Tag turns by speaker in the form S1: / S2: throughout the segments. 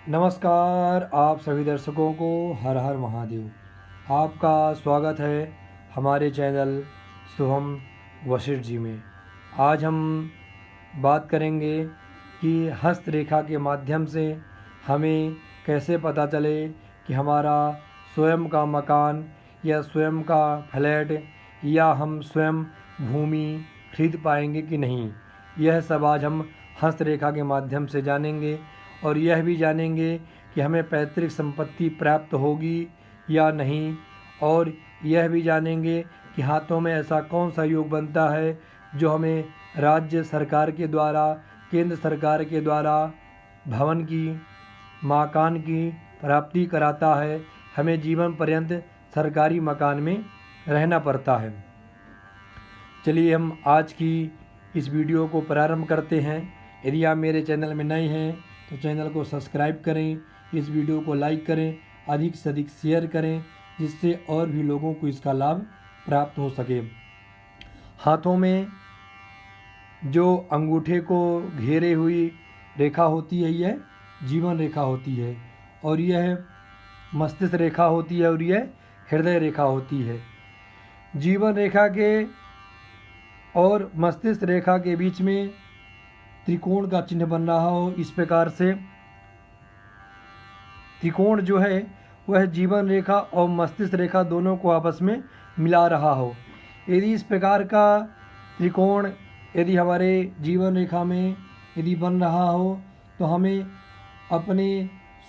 S1: नमस्कार आप सभी दर्शकों को हर हर महादेव। आपका स्वागत है हमारे चैनल शुभम वशिष्ठ जी में। आज हम बात करेंगे कि हस्तरेखा के माध्यम से हमें कैसे पता चले कि हमारा स्वयं का मकान या स्वयं का फ्लैट या हम स्वयं भूमि खरीद पाएंगे कि नहीं। यह सब आज हम हस्तरेखा के माध्यम से जानेंगे और यह भी जानेंगे कि हमें पैतृक संपत्ति प्राप्त होगी या नहीं, और यह भी जानेंगे कि हाथों में ऐसा कौन सा योग बनता है जो हमें राज्य सरकार के द्वारा, केंद्र सरकार के द्वारा भवन की, मकान की प्राप्ति कराता है। हमें जीवन पर्यंत सरकारी मकान में रहना पड़ता है। चलिए हम आज की इस वीडियो को प्रारंभ करते हैं। यदि आप मेरे चैनल में नए हैं तो चैनल को सब्सक्राइब करें, इस वीडियो को लाइक करें, अधिक से अधिक शेयर करें, जिससे और भी लोगों को इसका लाभ प्राप्त हो सके। हाथों में जो अंगूठे को घेरे हुई रेखा होती है यह जीवन रेखा होती है, और यह मस्तिष्क रेखा होती है, और यह हृदय रेखा होती है। जीवन रेखा के और मस्तिष्क रेखा के बीच में त्रिकोण का चिन्ह बन रहा हो, इस प्रकार से त्रिकोण जो है वह जीवन रेखा और मस्तिष्क रेखा दोनों को आपस में मिला रहा हो। यदि इस प्रकार का त्रिकोण यदि हमारे जीवन रेखा में यदि बन रहा हो तो हमें अपने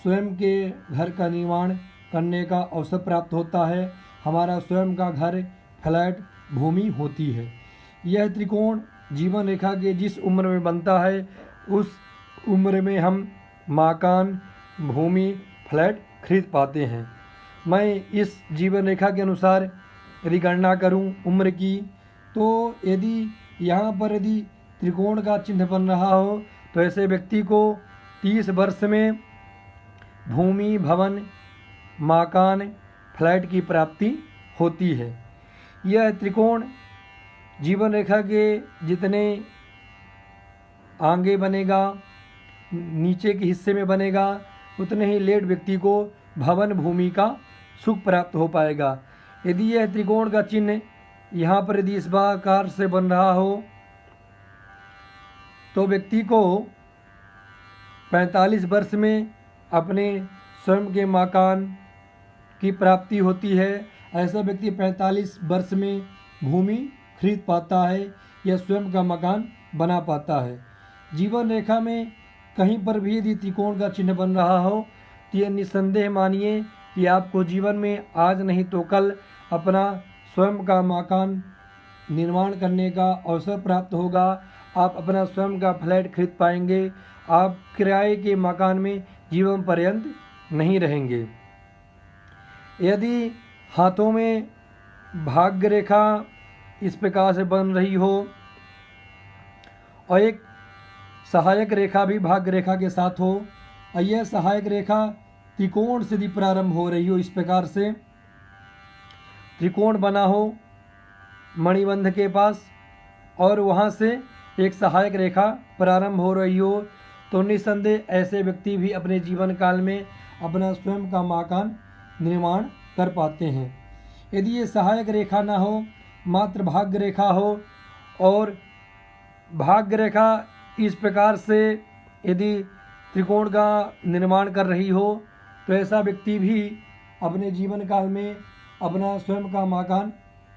S1: स्वयं के घर का निर्माण करने का अवसर प्राप्त होता है। हमारा स्वयं का घर, फ्लैट, भूमि होती है। यह त्रिकोण जीवन रेखा के जिस उम्र में बनता है उस उम्र में हम मकान, भूमि, फ्लैट खरीद पाते हैं। मैं इस जीवन रेखा के अनुसार यदि गणना करूं उम्र की, तो यदि यहाँ पर यदि त्रिकोण का चिन्ह बन रहा हो तो ऐसे व्यक्ति को 30 वर्ष में भूमि, भवन, मकान, फ्लैट की प्राप्ति होती है। यह त्रिकोण जीवन रेखा के जितने आगे बनेगा, नीचे के हिस्से में बनेगा, उतने ही लेट व्यक्ति को भवन, भूमि का सुख प्राप्त हो पाएगा। यदि यह त्रिकोण का चिन्ह यहाँ पर यदि इस आकार से बन रहा हो तो व्यक्ति को 45 वर्ष में अपने स्वयं के मकान की प्राप्ति होती है। ऐसा व्यक्ति 45 वर्ष में भूमि खरीद पाता है या स्वयं का मकान बना पाता है। जीवन रेखा में कहीं पर भी यदि त्रिकोण का चिन्ह बन रहा हो तो यह निस्संदेह मानिए कि आपको जीवन में आज नहीं तो कल अपना स्वयं का मकान निर्माण करने का अवसर प्राप्त होगा। आप अपना स्वयं का फ्लैट खरीद पाएंगे। आप किराए के मकान में जीवन पर्यंत नहीं रहेंगे। यदि हाथों में भाग्य रेखा इस प्रकार से बन रही हो और एक सहायक रेखा भी भाग्य रेखा के साथ हो, और यह सहायक रेखा त्रिकोण से यदि प्रारंभ हो रही हो, इस प्रकार से त्रिकोण बना हो मणिबंध के पास और वहाँ से एक सहायक रेखा प्रारंभ हो रही हो, तो निस्संदेह ऐसे व्यक्ति भी अपने जीवन काल में अपना स्वयं का मकान निर्माण कर पाते हैं। यदि ये सहायक रेखा ना हो, मात्र भाग्य रेखा हो, और भाग्य रेखा इस प्रकार से यदि त्रिकोण का निर्माण कर रही हो तो ऐसा व्यक्ति भी अपने जीवन काल में अपना स्वयं का मकान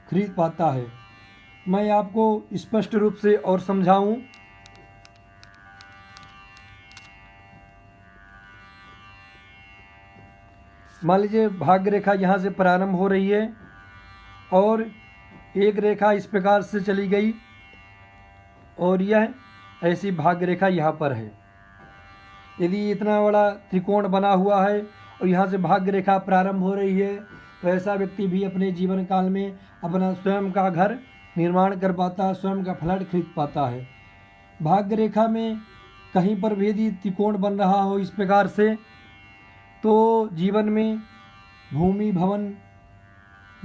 S1: खरीद पाता है। मैं आपको स्पष्ट रूप से और समझाऊं। मान लीजिए भाग्य रेखा यहाँ से प्रारंभ हो रही है और एक रेखा इस प्रकार से चली गई और यह ऐसी भाग्य रेखा यहाँ पर है। यदि इतना बड़ा त्रिकोण बना हुआ है और यहाँ से भाग्य रेखा प्रारंभ हो रही है तो ऐसा व्यक्ति भी अपने जीवन काल में अपना स्वयं का घर निर्माण कर पाता है, स्वयं का फ्लैट खरीद पाता है। भाग्य रेखा में कहीं पर भी यदि त्रिकोण बन रहा हो इस प्रकार से तो जीवन में भूमि, भवन,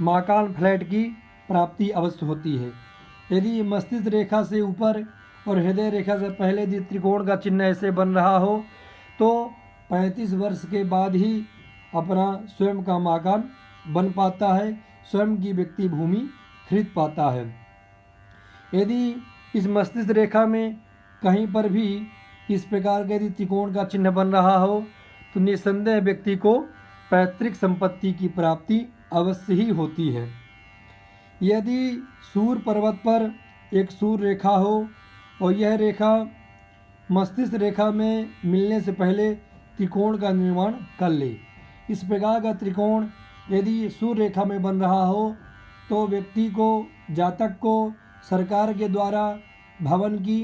S1: मकान, फ्लैट की प्राप्ति अवश्य होती है। यदि मस्तिष्क रेखा से ऊपर और हृदय रेखा से पहले यदि त्रिकोण का चिन्ह ऐसे बन रहा हो तो 35 वर्ष के बाद ही अपना स्वयं का मकान बन पाता है, स्वयं की व्यक्ति भूमि खरीद पाता है। यदि इस मस्तिष्क रेखा में कहीं पर भी इस प्रकार का यदि त्रिकोण का चिन्ह बन रहा हो तो निस्संदेह व्यक्ति को पैतृक संपत्ति की प्राप्ति अवश्य ही होती है। यदि सूर्य पर्वत पर एक सूर्य रेखा हो और यह रेखा मस्तिष्क रेखा में मिलने से पहले त्रिकोण का निर्माण कर ले, इस प्रकार का त्रिकोण यदि सूर्य रेखा में बन रहा हो तो व्यक्ति को, जातक को सरकार के द्वारा भवन की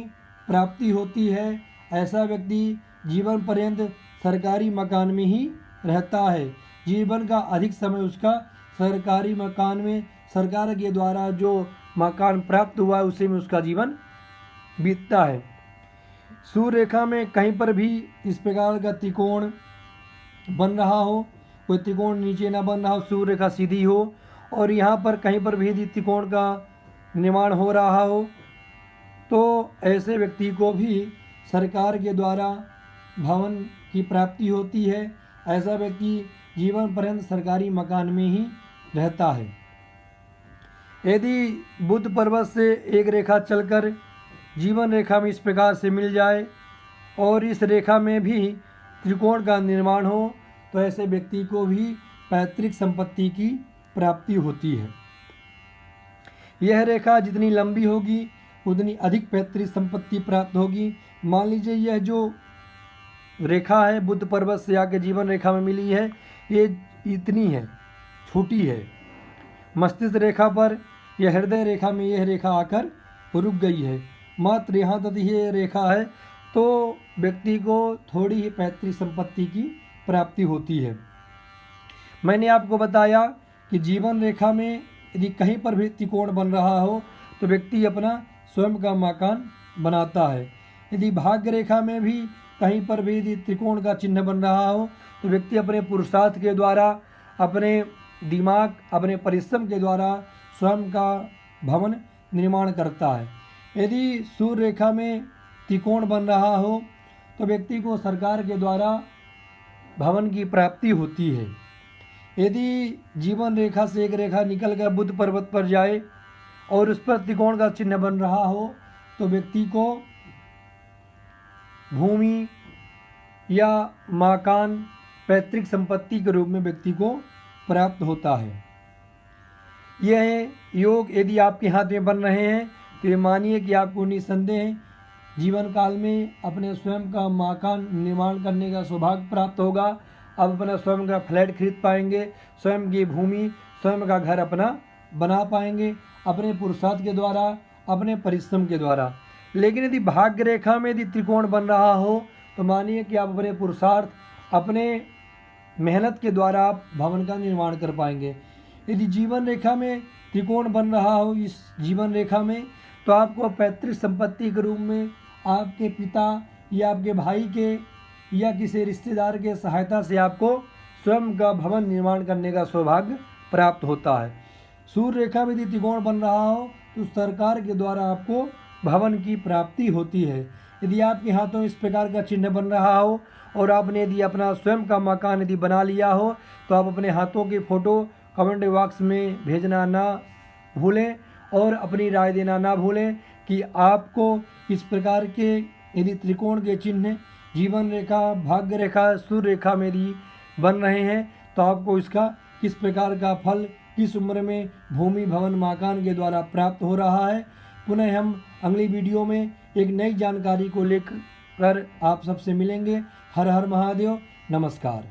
S1: प्राप्ति होती है। ऐसा व्यक्ति जीवन पर्यंत सरकारी मकान में ही रहता है। जीवन का अधिक समय उसका सरकारी मकान में, सरकार के द्वारा जो मकान प्राप्त हुआ है उसी में उसका जीवन बीतता है। सूर्य रेखा में कहीं पर भी इस प्रकार का त्रिकोण बन रहा हो, कोई त्रिकोण नीचे ना बन रहा हो, सूर्य रेखा सीधी हो और यहाँ पर कहीं पर भी यदि त्रिकोण का निर्माण हो रहा हो तो ऐसे व्यक्ति को भी सरकार के द्वारा भवन की प्राप्ति होती है। ऐसा व्यक्ति जीवन पर्यंत सरकारी मकान में ही रहता है। यदि बुध पर्वत से एक रेखा चलकर जीवन रेखा में इस प्रकार से मिल जाए और इस रेखा में भी त्रिकोण का निर्माण हो तो ऐसे व्यक्ति को भी पैतृक संपत्ति की प्राप्ति होती है। यह रेखा जितनी लंबी होगी उतनी अधिक पैतृक संपत्ति प्राप्त होगी। मान लीजिए यह जो रेखा है बुध पर्वत से आके जीवन रेखा में मिली है, ये इतनी है, छोटी है। मस्तिष्क रेखा पर यह हृदय रेखा में यह रेखा आकर रुक गई है, मात्र यहाँ तक ये रेखा है तो व्यक्ति को थोड़ी ही पैतृक संपत्ति की प्राप्ति होती है। मैंने आपको बताया कि जीवन रेखा में यदि कहीं पर भी त्रिकोण बन रहा हो तो व्यक्ति अपना स्वयं का मकान बनाता है। यदि भाग्य रेखा में भी कहीं पर भी यदि त्रिकोण का चिन्ह बन रहा हो तो व्यक्ति अपने पुरुषार्थ के द्वारा, अपने दिमाग, अपने परिश्रम के द्वारा स्वयं का भवन निर्माण करता है। यदि सूर्य रेखा में त्रिकोण बन रहा हो तो व्यक्ति को सरकार के द्वारा भवन की प्राप्ति होती है। यदि जीवन रेखा से एक रेखा निकल कर बुध पर्वत पर जाए और उस पर त्रिकोण का चिन्ह बन रहा हो तो व्यक्ति को भूमि या मकान पैतृक संपत्ति के रूप में व्यक्ति को प्राप्त होता है। यह योग यदि आपके हाथ में बन रहे हैं तो ये मानिए कि आपको निस्संदेह जीवन काल में अपने स्वयं का मकान निर्माण करने का सौभाग्य प्राप्त होगा। आप अपना स्वयं का फ्लैट खरीद पाएंगे, स्वयं की भूमि, स्वयं का घर अपना बना पाएंगे अपने पुरुषार्थ के द्वारा, अपने परिश्रम के द्वारा। लेकिन यदि भाग्य रेखा में यदि त्रिकोण बन रहा हो तो मानिए कि आप अपने पुरुषार्थ, अपने मेहनत के द्वारा आप भवन का निर्माण कर पाएंगे। यदि जीवन रेखा में त्रिकोण बन रहा हो इस जीवन रेखा में तो आपको पैतृक संपत्ति के रूप में आपके पिता या आपके भाई के या किसी रिश्तेदार के सहायता से आपको स्वयं का भवन निर्माण करने का सौभाग्य प्राप्त होता है। सूर्य रेखा में यदि त्रिकोण बन रहा हो तो सरकार के द्वारा आपको भवन की प्राप्ति होती है। यदि आपके हाथों इस प्रकार का चिन्ह बन रहा हो और आपने यदि अपना स्वयं का मकान यदि बना लिया हो तो आप अपने हाथों की फ़ोटो कमेंट बॉक्स में भेजना ना भूलें और अपनी राय देना ना भूलें कि आपको इस प्रकार के यदि त्रिकोण के चिन्ह जीवन रेखा, भाग्य रेखा, सूर्य रेखा में यदि बन रहे हैं तो आपको इसका किस प्रकार का फल किस उम्र में भूमि, भवन, मकान के द्वारा प्राप्त हो रहा है। पुनः हम अगली वीडियो में एक नई जानकारी को लेकर आप सबसे मिलेंगे। हर हर महादेव, नमस्कार।